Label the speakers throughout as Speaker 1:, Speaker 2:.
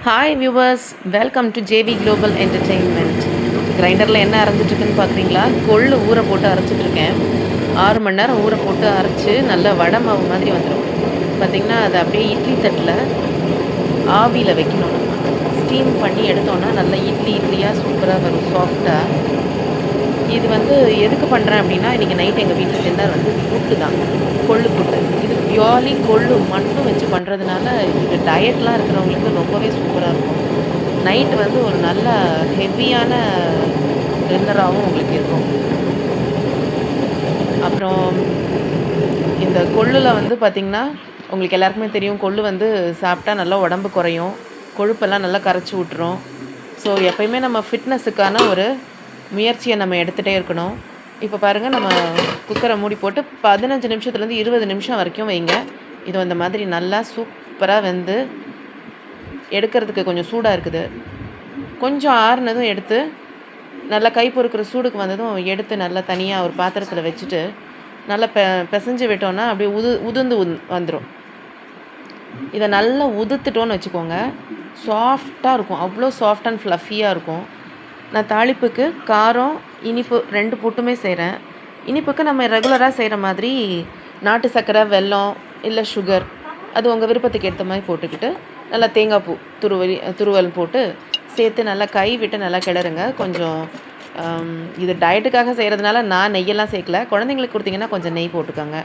Speaker 1: Hi viewers, welcome to JV global entertainment. கிரைண்டரில் என்ன அரைஞ்சிட்ருக்குன்னு பார்க்குறீங்களா? கொள்ளு ஊற போட்டு அரைச்சிட்ருக்கேன். 6 மணி நேரம் ஊற போட்டு அரைச்சி நல்லா வடை மாவு மாதிரி வந்துடும். பார்த்திங்கன்னா அதை அப்படியே இட்லி தட்டில் ஆவியில் வைக்கணும். ஸ்டீம் பண்ணி எடுத்தோன்னா நல்லா இட்லியாக சூப்பராக வரும், சாஃப்டாக. இது எதுக்கு பண்ணுறேன் அப்படின்னா, இன்றைக்கி நைட் எங்கள் வீட்டில் டின்னர் புட்டு தான், கொள்ளு புட்டு. இது பியோர்லி கொள்ளு மட்டும் வச்சு பண்ணுறதுனால இது டயட்லாம் இருக்கிறவங்களுக்கு ரொம்பவே சூப்பராக இருக்கும். நைட்டு ஒரு நல்ல ஹெவியான டின்னராகவும் உங்களுக்கு இருக்கும். அப்புறம் இந்த கொள்ளில் பார்த்திங்கன்னா, உங்களுக்கு எல்லாருக்குமே தெரியும், கொள்ளு சாப்பிட்டா நல்லா உடம்பு குறையும், கொழுப்பெல்லாம் நல்லா கரைச்சி விட்டுரும். ஸோ எப்போயுமே நம்ம ஃபிட்னஸுக்கான ஒரு முயற்சியை நம்ம எடுத்துகிட்டே இருக்கணும். இப்போ பாருங்கள், நம்ம குக்கரை மூடி போட்டு 15 நிமிஷத்துலேருந்து 20 நிமிஷம் வரைக்கும் வைங்க. இது அந்த மாதிரி நல்லா சூப்பராக எடுக்கிறதுக்கு கொஞ்சம் சூடாக இருக்குது. கொஞ்சம் ஆறுனதும் எடுத்து நல்லா கை பொறுக்கிற சூடுக்கு வந்ததும் எடுத்து நல்லா தனியாக ஒரு பாத்திரத்தில் வச்சுட்டு நல்லா பிசைஞ்சு விட்டோன்னா அப்படியே உதிர்ந்து வந்துடும். இதை நல்லா உதுத்துட்டோன்னு வச்சுக்கோங்க, சாஃப்டாக இருக்கும். அவ்வளோ சாஃப்ட் அண்ட் ஃப்ளஃபியாக இருக்கும். நான் தாளிப்புக்கு காரம், இனிப்பு 2 போட்டுமே செய்கிறேன். இனிப்புக்கு நம்ம ரெகுலராக செய்கிற மாதிரி நாட்டு சர்க்கரை, வெல்லம் இல்லை சுகர், அது உங்கள் விருப்பத்துக்கு ஏற்ற மாதிரி போட்டுக்கிட்டு நல்லா தேங்காய் பூ துருவல் போட்டு சேர்த்து நல்லா கை விட்டு நல்லா கிளறுங்க. கொஞ்சம் இது டயட்டுக்காக செய்கிறதுனால நான் நெய்யெல்லாம் சேர்க்கல. குழந்தைங்களுக்கு கொடுத்தீங்கன்னா கொஞ்சம் நெய் போட்டுக்கோங்க.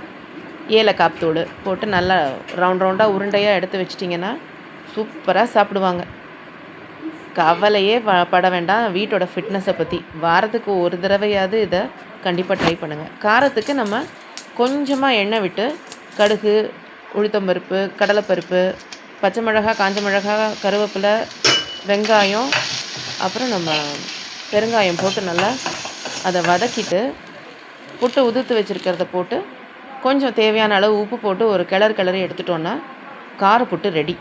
Speaker 1: ஏலக்காய் தூள் போட்டு நல்லா ரவுண்டாக உருண்டையாக எடுத்து வச்சிட்டிங்கன்னா சூப்பராக சாப்பிடுவாங்க. கவலையே பட வேண்டாம் வீட்டோட ஃபிட்னஸை பற்றி. வாரத்துக்கு ஒரு தடவையாவது இதை கண்டிப்பாக ட்ரை பண்ணுங்கள். காரத்துக்கு நம்ம கொஞ்சமாக எண்ணெய் விட்டு கடுகு, உளுத்தம்பருப்பு, கடலைப்பருப்பு, பச்சை மிளகா, காஞ்ச மிளகா, கருவேப்பிலை, வெங்காயம், அப்புறம் நம்ம பெருங்காயம் போட்டு நல்லா அதை வதக்கிட்டு புட்டு உதுத்து வச்சுருக்கிறத போட்டு கொஞ்சம் தேவையான அளவு உப்பு போட்டு ஒரு கிளறி எடுத்துட்டோன்னா கார புட்டு ரெடி.